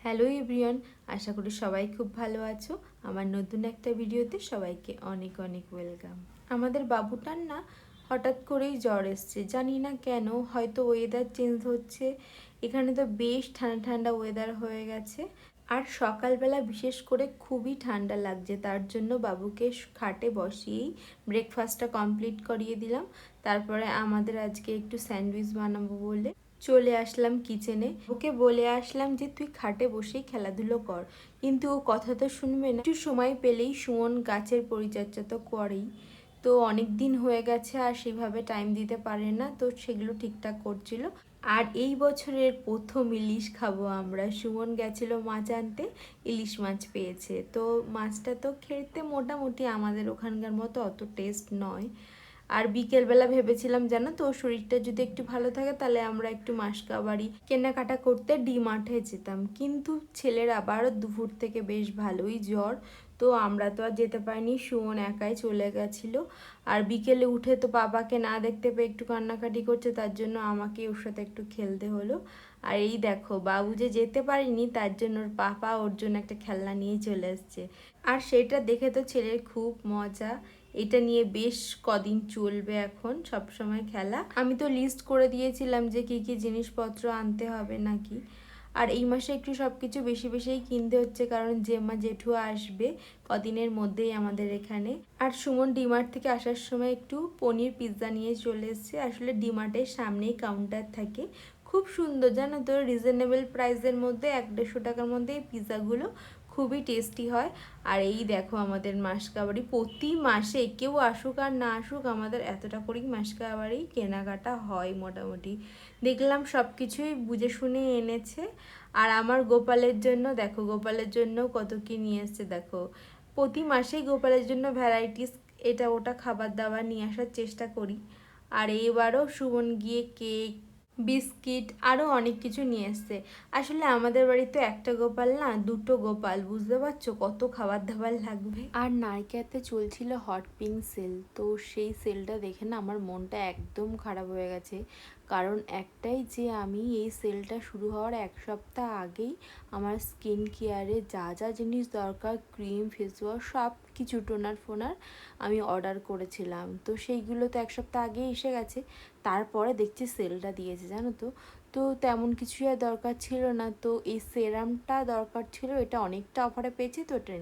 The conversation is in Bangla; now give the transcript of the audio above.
হ্যালো এভরিওয়ান, আশা করি সবাই খুব ভালো আছো। আমার নতুন একটা ভিডিওতে সবাইকে অনেক অনেক ওয়েলকাম। আমাদের বাবুটার না হঠাৎ করেই জ্বর এসছে, জানি না কেন, হয়তো ওয়েদার চেঞ্জ হচ্ছে। এখানে তো বেশ ঠান্ডা ঠান্ডা ওয়েদার হয়ে গেছে, আর সকালবেলা বিশেষ করে খুবই ঠান্ডা লাগছে। তার জন্য বাবুকে খাটে বসিয়েই ব্রেকফাস্টটা কমপ্লিট করিয়ে দিলাম। তারপরে আমাদের আজকে একটু স্যান্ডউইচ বানাবো বলে চলে আসলাম কিচেনে। ওকে বলে আসলাম যে তুই খাটে বসেই খেলাধুলো কর, কিন্তু ও কথা তো শুনবে না। একটু সময় পেলেই সুমন গাছের পরিচর্যা তো করেই, তো অনেক দিন হয়ে গেছে আর সেভাবে টাইম দিতে পারে না, তো সেগুলো ঠিকঠাক করছিল। আর এই বছরের প্রথম ইলিশ খাবো আমরা। সুমন গেছিল মাছ আনতে, ইলিশ মাছ পেয়েছে। তো মাছটা তো খেতে মোটামুটি আমাদের ওখানকার মতো অত টেস্ট নয়। আর বিকেলবেলা ভেবেছিলাম জানো তো, শরীরটা যদি একটু ভালো থাকে তাহলে আমরা একটু মাসকাবাড়ি কেনাকাটা করতে ডি-মার্টে যেতাম, কিন্তু ছেলের আবারও দুপুর থেকে বেশ ভালোই জ্বর। তো আমরা তো আর যেতে পারিনি, সুমন একাই চলে গেছিলো। আর বিকেলে উঠে তো বাবাকে না দেখতে পেয়ে একটু কান্নাকাটি করছে, তার জন্য আমাকে ওর সাথে একটু খেলতে হলো। আর এই দেখো, বাবু যে যেতে পারিনি তার জন্য ওর পাপা ওর জন্য একটা খেলনা নিয়ে চলে এসছে। আর সেটা দেখে তো ছেলের খুব মজা। এটা নিয়ে বেশ কদিন চলবে এখন সব সময় খেলা। আমি তো লিস্ট করে দিয়েছিলাম যে কি কি জিনিসপত্র আনতে হবে নাকি। আর এই মাসে একটু সব কিছু বেশি বেশিই কিনতে হচ্ছে, কারণ জেম্মা জেঠু আসবে কদিনের মধ্যেই আমাদের এখানে। আর সুমন ডিমার্ট থেকে আসার সময় একটু পনির পিৎজা নিয়ে চলে এসেছে। আসলে ডিমার্টের সামনেই কাউন্টার থাকে, খুব সুন্দর জানো তো, রিজনেবল প্রাইসের মধ্যে 100-150 টাকার মধ্যে এই পিৎজাগুলো খুবই টেস্টি হয়। আর এই দেখো আমাদের মাসকাবাড়ি, প্রতি মাসে কেউ আসুক আর না আসুক আমাদের এতটা করেই মাসকাবাড়ি কেনাকাটা হয় মোটামুটি। দেখলাম সব কিছুই বুঝে শুনে এনেছে। আর আমার গোপালের জন্য দেখো, গোপালের জন্য কত কি নিয়ে এসছে দেখো। প্রতি মাসেই গোপালের জন্য ভ্যারাইটিস এটা ওটা খাবার দাবার নিয়ে আসার চেষ্টা করি। আর এইবারও সুমন গিয়ে কেক, বিস্কিট আরও অনেক কিছু নিয়ে এসছে। আসলে আমাদের বাড়িতে একটা গোপাল না, দুটো গোপাল, বুঝতে পারছো কত খাবার দাবার লাগবে। আর নাইকাতে চলছিল হট পিঙ্ক সেল, তো সেই সেলটা দেখে না আমার মনটা একদম খারাপ হয়ে গেছে। কারণ একটাই যে আমি এই সেলটা শুরু হওয়ার 1 সপ্তাহ আগেই আমার স্কিন কেয়ারে যা যা জিনিস দরকার, ক্রিম, ফেস ওয়াশ, সব কিছু, টোনার ফোনার আমি অর্ডার করেছিলাম। তো সেইগুলো তো 1 সপ্তাহ আগেই এসে গেছে। তারপরে দেখছি সেলটা দিয়েছে জানো তো। তো তেমন কিছুই আর দরকার ছিল না, তো এই সেরামটা দরকার ছিল, এটা অনেকটা অফারে পেয়েছি তো এটা